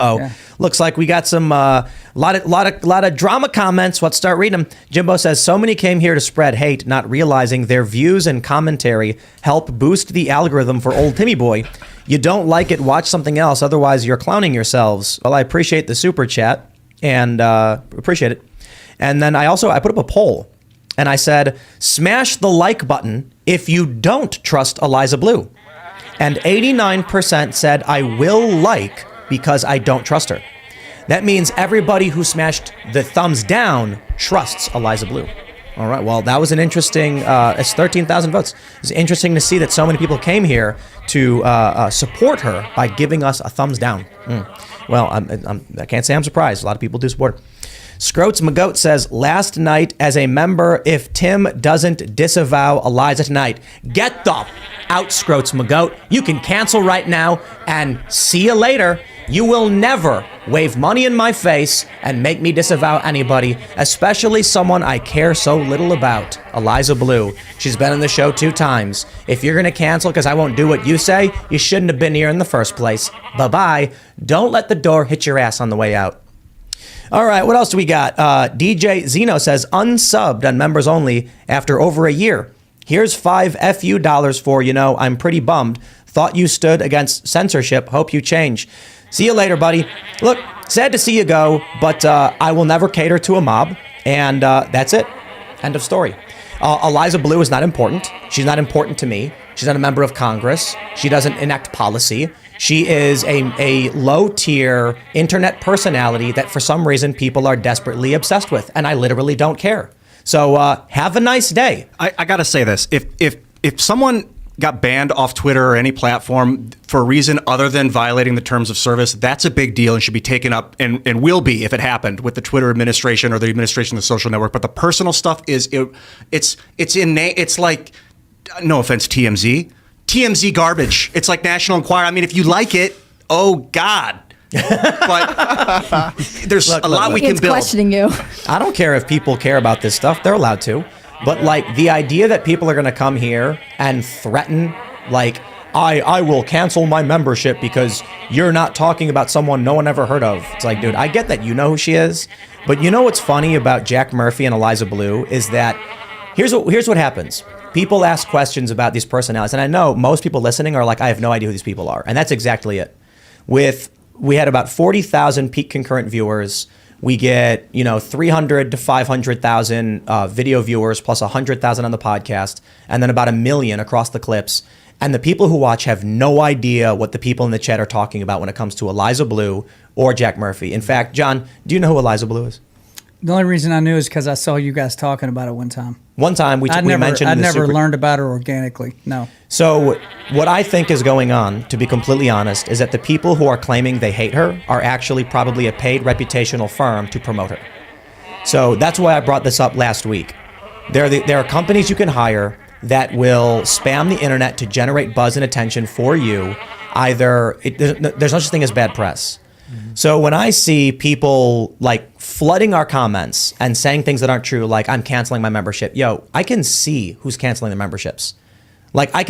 Yeah. Looks like we got some lot of drama comments. Let's start reading them. Jimbo says, so many came here to spread hate, not realizing their views and commentary help boost the algorithm for old Timmy boy. You don't like it, watch something else. Otherwise, you're clowning yourselves. Well, I appreciate the super chat and appreciate it. And then I put up a poll and I said, smash the like button if you don't trust Eliza Bleu. And 89% said I will like because I don't trust her. That means everybody who smashed the thumbs down trusts Eliza Bleu. All right, well, that was an interesting, it's 13,000 votes. It's interesting to see that so many people came here to support her by giving us a thumbs down. Well, I can't say I'm surprised. A lot of people do support her. Scroats McGoat says, last night as a member, if Tim doesn't disavow Eliza tonight, get the out, Scroats McGoat. You can cancel right now and see you later. You will never wave money in my face and make me disavow anybody, especially someone I care so little about, Eliza Bleu. She's been on the show 2 times. If you're going to cancel because I won't do what you say, you shouldn't have been here in the first place. Bye-bye. Don't let the door hit your ass on the way out. All right, what else do we got? DJ Zeno says, unsubbed on members only after over a year. Here's $5 FU for, I'm pretty bummed. Thought you stood against censorship. Hope you change. See you later, buddy. Look, sad to see you go, but I will never cater to a mob. And that's it. End of story. Eliza Bleu is not important. She's not important to me. She's not a member of Congress. She doesn't enact policy. She is a low-tier internet personality that for some reason people are desperately obsessed with. And I literally don't care. So have a nice day. I got to say this. If someone got banned off Twitter or any platform for a reason other than violating the terms of service, that's a big deal and should be taken up and will be if it happened with the Twitter administration or the administration of the social network. But the personal stuff it's like, no offense, TMZ garbage. It's like National Enquirer. I mean, if you like it, oh God. But there's a lot we can build. It's questioning you. I don't care if people care about this stuff. They're allowed to. But like the idea that people are going to come here and threaten, like, I will cancel my membership because you're not talking about someone no one ever heard of. It's like, dude, I get that you know who she is. But you know what's funny about Jack Murphy and Eliza Bleu is that here's what happens. People ask questions about these personalities. And I know most people listening are like, I have no idea who these people are. And that's exactly it. We had about 40,000 peak concurrent viewers. We get, 300 to 500,000 video viewers plus 100,000 on the podcast, and then about 1 million across the clips. And the people who watch have no idea what the people in the chat are talking about when it comes to Eliza Bleu or Jack Murphy. In fact, John, do you know who Eliza Bleu is? The only reason I knew is because I saw you guys talking about it one time. One time we mentioned. I never learned about her organically. No. So what I think is going on, to be completely honest, is that the people who are claiming they hate her are actually probably a paid reputational firm to promote her. So that's why I brought this up last week. There are companies you can hire that will spam the internet to generate buzz and attention for you. There's no such thing as bad press. So when I see people like flooding our comments and saying things that aren't true, like I'm canceling my membership, I can see who's canceling their memberships. Like I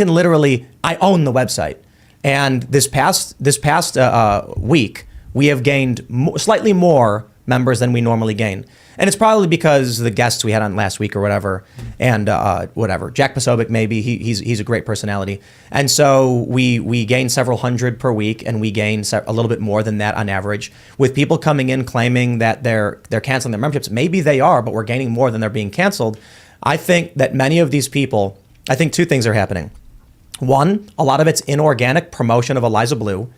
own the website. And this past week, we have gained slightly more members than we normally gain. And it's probably because the guests we had on last week or whatever, and whatever. Jack Posobiec, maybe, he's a great personality. And so we gain several hundred per week, and we gain a little bit more than that on average. With people coming in claiming that they're canceling their memberships, maybe they are, but we're gaining more than they're being canceled. I think that many of these people, I think 2 things are happening. One, a lot of it's inorganic promotion of Eliza Bleu.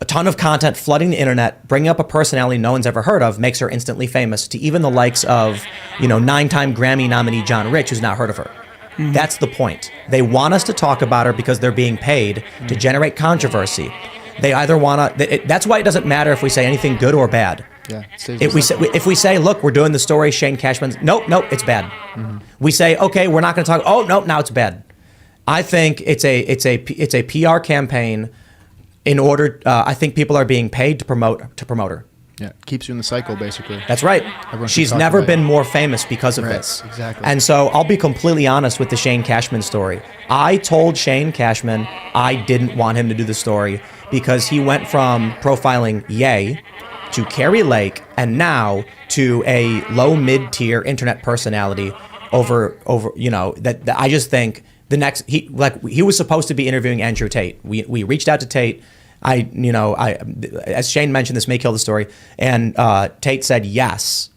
A ton of content flooding the internet, bringing up a personality no one's ever heard of, makes her instantly famous to even the likes of, 9-time Grammy nominee John Rich, who's not heard of her. Mm-hmm. That's the point. They want us to talk about her because they're being paid to generate controversy. They either want to. That's why it doesn't matter if we say anything good or bad. Yeah. If we say, look, we're doing the story, Shane Cashman's. Nope, it's bad. Mm-hmm. We say, okay, we're not going to talk. Oh, nope, now it's bad. I think it's a PR campaign. In order, I think people are being paid to promote her. Yeah, it keeps you in the cycle, basically. That's right. She's never been more famous because of this. Exactly. And so I'll be completely honest with the Shane Cashman story. I told Shane Cashman I didn't want him to do the story because he went from profiling Ye to Carrie Lake and now to a low mid-tier internet personality over that I just think the next he was supposed to be interviewing Andrew Tate. We reached out to Tate. I as Shane mentioned, this may kill the story, and Tate said yes.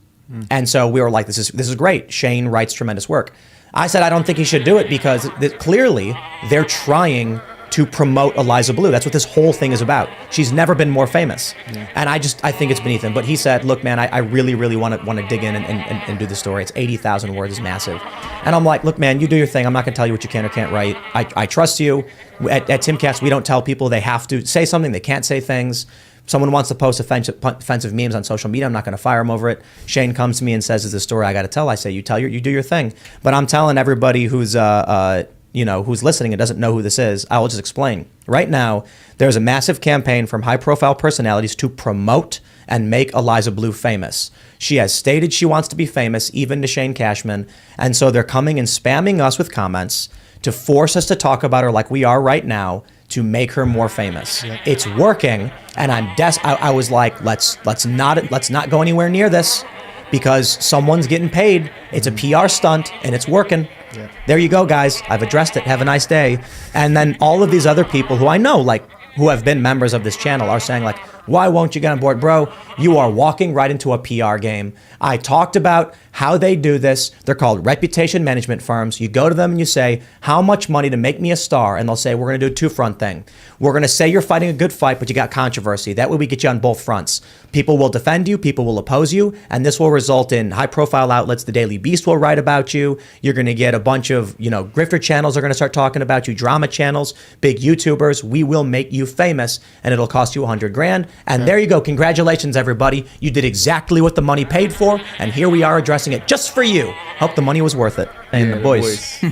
And so we were like, this is great. Shane writes tremendous work. I said I don't think he should do it because clearly they're trying to promote Eliza Bleu. That's what this whole thing is about. She's never been more famous. And I think it's beneath him. But he said, look, man, I really, really want to dig in and do the story. It's 80,000 words, it's massive. And I'm like, look, man, you do your thing. I'm not going to tell you what you can or can't write. I trust you. At TimCast, we don't tell people they have to say something. They can't say things. Someone wants to post offensive memes on social media. I'm not going to fire them over it. Shane comes to me and says, "Is this story I got to tell?" I say, "You do your thing." But I'm telling everybody who's who's listening and doesn't know who this is, I will just explain. Right now, there's a massive campaign from high-profile personalities to promote and make Eliza Bleu famous. She has stated she wants to be famous, even to Shane Cashman, and so they're coming and spamming us with comments to force us to talk about her like we are right now, to make her more famous. Yep. It's working, and I was like, let's not go anywhere near this, because someone's getting paid. It's a PR stunt, and it's working. Yep. There you go, guys. I've addressed it. Have a nice day. And then all of these other people who I know, who have been members of this channel, are saying like, why won't you get on board? Bro, you are walking right into a PR game. I talked about how they do this. They're called reputation management firms. You go to them and you say, how much money to make me a star? And they'll say, we're going to do a two-front thing. We're going to say you're fighting a good fight, but you got controversy. That way we get you on both fronts. People will defend you. People will oppose you. And this will result in high-profile outlets. The Daily Beast will write about you. You're going to get a bunch of, grifter channels are going to start talking about you, drama channels, big YouTubers. We will make you famous, and it'll cost you $100,000. And there you go. Congratulations, everybody. You did exactly what the money paid for, and here we are addressing it just for you. Hope the money was worth it. And yeah, the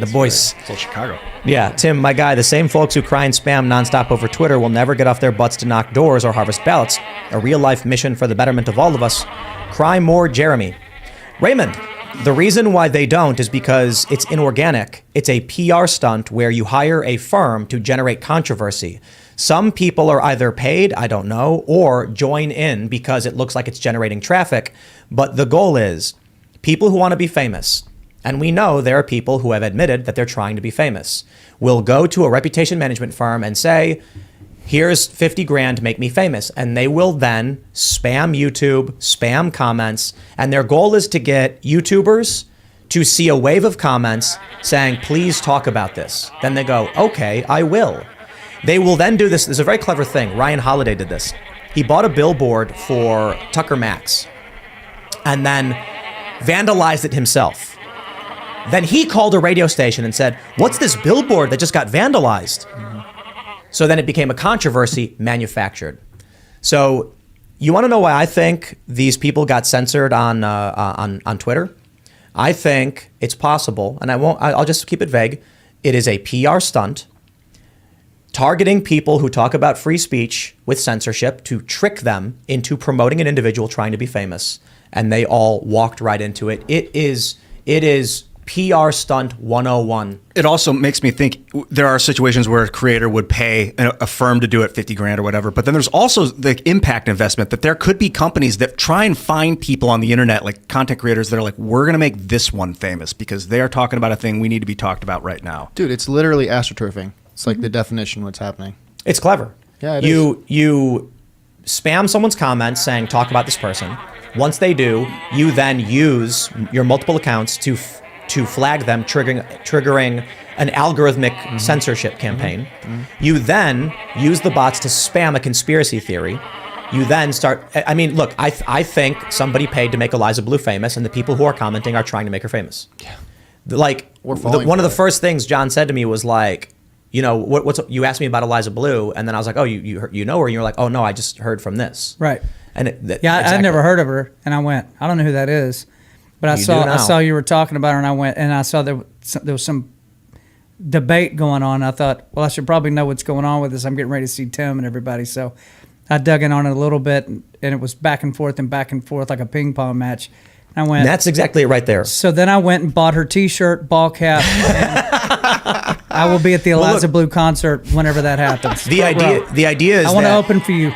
voice. It's all Chicago. Yeah, Tim, my guy, the same folks who cry and spam nonstop over Twitter will never get off their butts to knock doors or harvest ballots. A real-life mission for the betterment of all of us. Cry more, Jeremy. Raymond, the reason why they don't is because it's inorganic. It's a PR stunt where you hire a firm to generate controversy. Some people are either paid, I don't know, or join in because it looks like it's generating traffic. But the goal is people who want to be famous, and we know there are people who have admitted that they're trying to be famous, will go to a reputation management firm and say, here's $50,000, make me famous. And they will then spam YouTube, spam comments, and their goal is to get YouTubers to see a wave of comments saying, please talk about this. Then they go, okay, I will. They will then do this. There's a very clever thing. Ryan Holiday did this. He bought a billboard for Tucker Max and then vandalized it himself. Then he called a radio station and said, what's this billboard that just got vandalized? Mm-hmm. So then it became a controversy manufactured. So you want to know why I think these people got censored on Twitter? I think it's possible, and I'll just keep it vague. It is a PR stunt targeting people who talk about free speech with censorship to trick them into promoting an individual trying to be famous. And they all walked right into it. It is PR stunt 101. It also makes me think there are situations where a creator would pay a firm to do it $50,000 or whatever. But then there's also the impact investment that there could be companies that try and find people on the internet, like content creators that are like, we're going to make this one famous because they are talking about a thing we need to be talked about right now. Dude, it's literally astroturfing. It's like the definition of what's happening. It's clever. Yeah, it is. You spam someone's comments saying, talk about this person. Once they do, you then use your multiple accounts to flag them, triggering an algorithmic censorship campaign. Mm-hmm. You then use the bots to spam a conspiracy theory. You then start, I mean, look, I think somebody paid to make Eliza Bleu famous, and the people who are commenting are trying to make her famous. Yeah. Like, one of the first things John said to me was like, what's you asked me about Eliza Bleu, and then I was like, oh, you know her, and you're like, oh no, I just heard from this. Right. And exactly. I'd never heard of her, and I went, I don't know who that is, but I saw you were talking about her, and I went, and I saw there was some debate going on. I thought, well, I should probably know what's going on with this. I'm getting ready to see Tim and everybody, so I dug in on it a little bit, and it was back and forth like a ping pong match. I went. That's exactly it right there. So then I went and bought her T-shirt, ball cap. I will be at the Eliza Bleu concert whenever that happens. The idea is I want to open for you.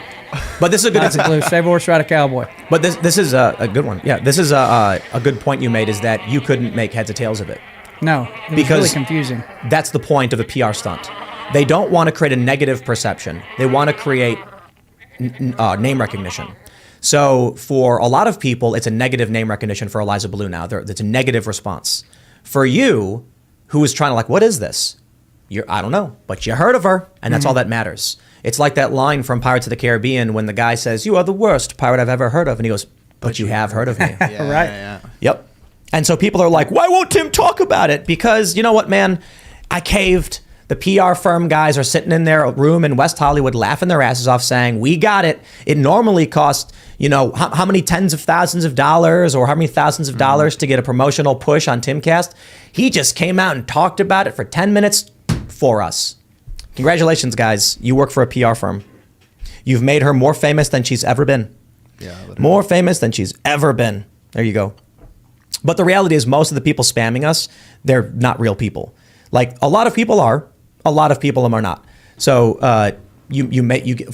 But this is a good Eliza Bleu, Save a Horse, Ride a Cowboy. But this is a good one. Yeah, this is a good point you made, is that you couldn't make heads or tails of it. No, it was really confusing. That's the point of a PR stunt. They don't want to create a negative perception. They want to create name recognition. So for a lot of people, it's a negative name recognition for Eliza Bleu now. It's a negative response. For you, who is trying to like, what is this? I don't know, but you heard of her, and that's all that matters. It's like that line from Pirates of the Caribbean when the guy says, "You are the worst pirate I've ever heard of," and he goes, "But you have heard of me." Right. Yeah. Yep. And so people are like, why won't Tim talk about it? Because you know what, man? I caved. The PR firm guys are sitting in their room in West Hollywood laughing their asses off saying, we got it. It normally costs, how many tens of thousands of dollars or how many thousands of dollars to get a promotional push on TimCast. He just came out and talked about it for 10 minutes for us. Congratulations, guys. You work for a PR firm. You've made her more famous than she's ever been. Yeah. More famous than she's ever been. There you go. But the reality is most of the people spamming us, they're not real people. Like a lot of people are, a lot of people are not. So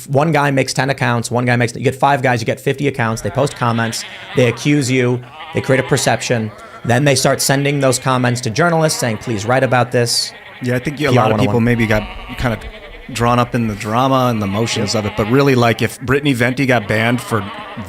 one guy makes 10 accounts, you get 5 guys, you get 50 accounts, they post comments, they accuse you, they create a perception. Then they start sending those comments to journalists saying, please write about this. Yeah, I think a lot of people maybe got kind of drawn up in the drama and the motions of it. But really, like if Brittany Venti got banned for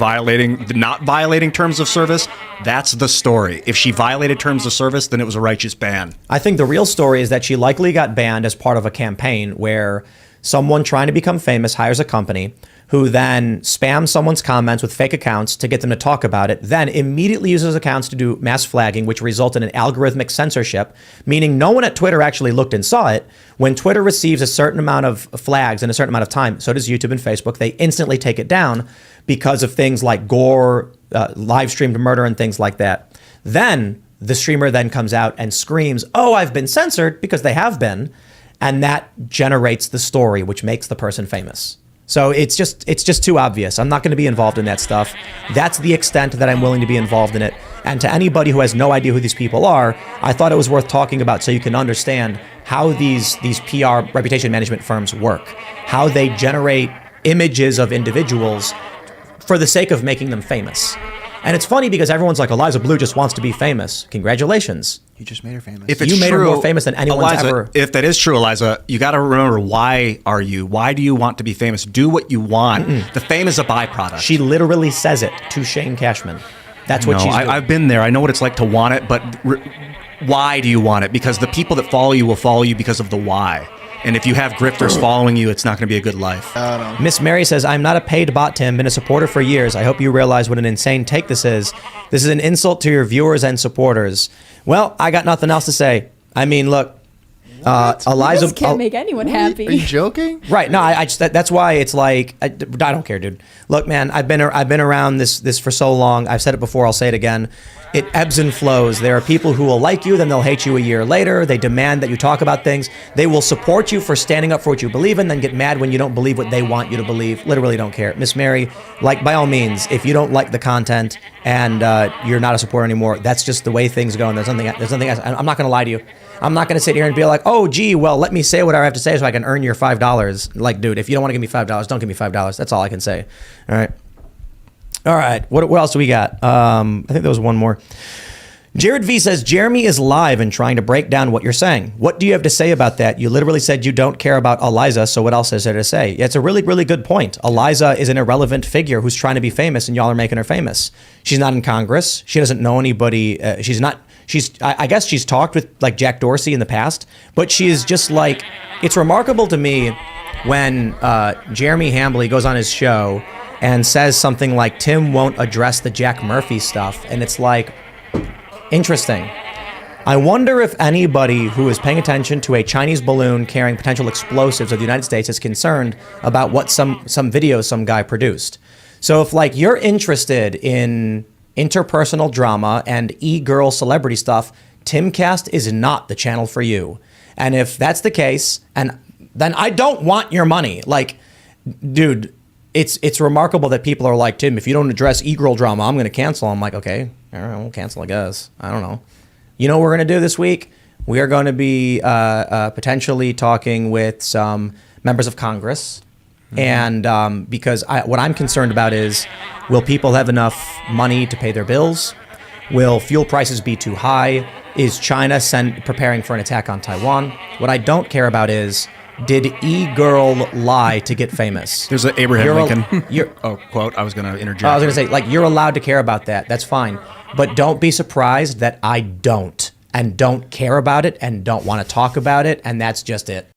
not violating terms of service, that's the story. If she violated terms of service, then it was a righteous ban. I think the real story is that she likely got banned as part of a campaign where someone trying to become famous hires a company who then spams someone's comments with fake accounts to get them to talk about it, then immediately uses accounts to do mass flagging, which resulted in algorithmic censorship, meaning no one at Twitter actually looked and saw it. When Twitter receives a certain amount of flags in a certain amount of time, so does YouTube and Facebook, they instantly take it down because of things like gore, live streamed murder and things like that. Then the streamer then comes out and screams, oh, I've been censored, because they have been. And that generates the story, which makes the person famous. So it's just too obvious. I'm not going to be involved in that stuff. That's the extent that I'm willing to be involved in it. And to anybody who has no idea who these people are, I thought it was worth talking about so you can understand how these PR reputation management firms work, how they generate images of individuals for the sake of making them famous. And it's funny because everyone's like, Eliza Bleu just wants to be famous. Congratulations. You just made her famous. If it's you made true, her more famous than anyone's ever. If that is true, Eliza, you got to remember, why do you want to be famous? Do what you want. The fame is a byproduct. She literally says it to Shane Cashman. That's what she's doing. I've been there. I know what it's like to want it, but why do you want it? Because the people that follow you will follow you because of the why. And if you have grifters following you, it's not going to be a good life. Miss Mary says, I'm not a paid bot, Tim. Been a supporter for years. I hope you realize what an insane take this is. This is an insult to your viewers and supporters. Well, I got nothing else to say. I mean, look, Eliza... This can't make anyone happy. Are you joking? Right. No, I just that's why it's like I don't care, dude. Look, man, I've been around this for so long. I've said it before. I'll say it again. It ebbs and flows. There are people who will like you, then they'll hate you a year later. They demand that you talk about things. They will support you for standing up for what you believe in, then get mad when you don't believe what they want you to believe. Literally don't care. Miss Mary, like, by all means, if you don't like the content and you're not a supporter anymore, that's just the way things go. And there's nothing else. I'm not going to lie to you. I'm not going to sit here and be like, oh, gee, well, let me say whatever I have to say so I can earn your $5. Like, dude, if you don't want to give me $5, don't give me $5. That's all I can say. All right. What else do we got? I think there was one more. Jared V says, Jeremy is live and trying to break down what you're saying. What do you have to say about that? You literally said you don't care about Eliza, so what else is there to say? Yeah, it's a really, really good point. Eliza is an irrelevant figure who's trying to be famous, and y'all are making her famous. She's not in Congress. She doesn't know anybody. I guess she's talked with like Jack Dorsey in the past, but she is just like, it's remarkable to me when Jeremy Hambly goes on his show and says something like, Tim won't address the Jack Murphy stuff. And it's like, interesting. I wonder if anybody who is paying attention to a Chinese balloon carrying potential explosives of the United States is concerned about what some video some guy produced. So if like you're interested in interpersonal drama and e-girl celebrity stuff, TimCast is not the channel for you. And if that's the case, and then I don't want your money. Like, dude, it's remarkable that people are like, Tim, if you don't address e-girl drama, I'm going to cancel. I'm like, okay, all right, we'll cancel, I guess. I don't know. You know what we're going to do this week? We are going to be potentially talking with some members of Congress. And because what I'm concerned about is, will people have enough money to pay their bills? Will fuel prices be too high? Is China preparing for an attack on Taiwan? What I don't care about is, did E-Girl lie to get famous? There's an Abraham Lincoln quote I was going to interject. I was going to say, like, you're allowed to care about that. That's fine. But don't be surprised that I don't, and don't care about it, and don't want to talk about it, and that's just it.